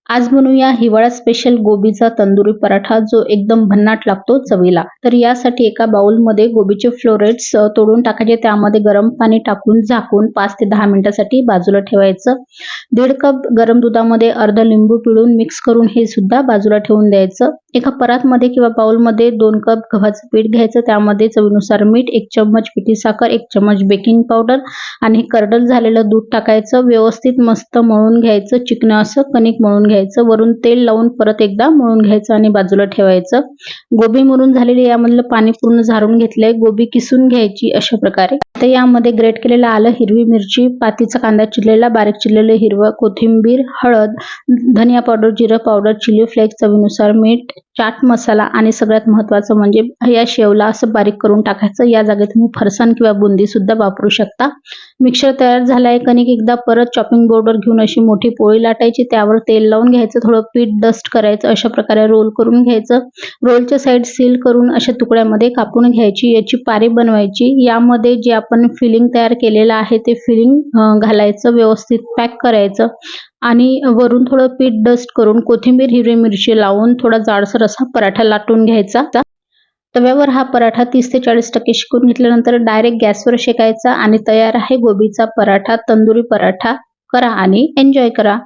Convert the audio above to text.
आज बनवूया हिवाळा स्पेशल गोबीचा तंदुरी पराठा, जो एकदम भन्नाट लागतो चवीला। तर यासाठी एका बाउलमध्ये गोबीचे फ्लोरेट्स तोडून टाकायचे, त्यामध्ये गरम पाणी टाकून झाकून 5 ते 10 मिनिटांसाठी बाजूला ठेवायचं। 1.5 कप गरम दुधामध्ये अर्धा लिंबू पिळून मिक्स करून हे सुद्धा बाजूला ठेवून द्यायचं। एका परातमध्ये किंवा बाउलमध्ये 2 कप गव्हाचं पीठ घ्यायचं, त्यामध्ये चवीनुसार मीठ, 1 चम्मच पिठी साखर, 1 चम्मच बेकिंग पावडर आणि कर्डल झालेलं दूध टाकायचं। व्यवस्थित मस्त मळून घ्यायचं, चिकनं असं कणिक मळून घ्यायचं। वरून तेल लावून परत एकदा मळून घ्यायचं आणि बाजूला ठेवायचं। गोबी मळून झालेली, यामधलं पाणी पूर्ण झारून घेतलंय। गोबी किसून घ्यायची अशा प्रकारे। आता यामध्ये ग्रेट केलेलं आलं, हिरवी मिरची, पातीचा कांदा चिरलेला, बारीक चिरलेलं हिरवं कोथिंबीर, हळद, धनिया पावडर, जिरं पावडर, चिली फ्लेक्स, चवीनुसार मीठ, चाट मसाला आणि सगळ्यात महत्त्वाचं म्हणजे या शेवला असं बारीक करून टाकायचं। या जागी तुम्ही फरसाण किंवा बुंदी सुद्धा वापरू शकता। मिक्सर तयार झालाय। कणिक एकदा परत चॉपिंग बोर्डवर घेऊन अशी मोठी पोळी लाटायची, त्यावर तेल लावून घ्यायचं, थोडं पीठ डस्ट करायचं, अशा प्रकारे रोल करून घ्यायचं। रोलच्या साईड सील करून अशा तुकड्यामध्ये कापून घ्यायची, याची पारी बनवायची। यामध्ये जे आपण फिलिंग तयार केलेलं आहे ते फिलिंग घालायचं, व्यवस्थित पॅक करायचं आणि वरून थोडं पीठ डस्ट करून कोथिंबीर, हिरवी मिरची लावून थोडा जाडसर असा पराठा लाटून घ्यायचा। तव्यावर हा पराठा 30 ते 40% शेकून घेतल्यानंतर डायरेक्ट गॅसवर शेकायचा आणि तयार आहे गोबीचा पराठा, तंदुरी पराठा। करा आणि एन्जॉय करा।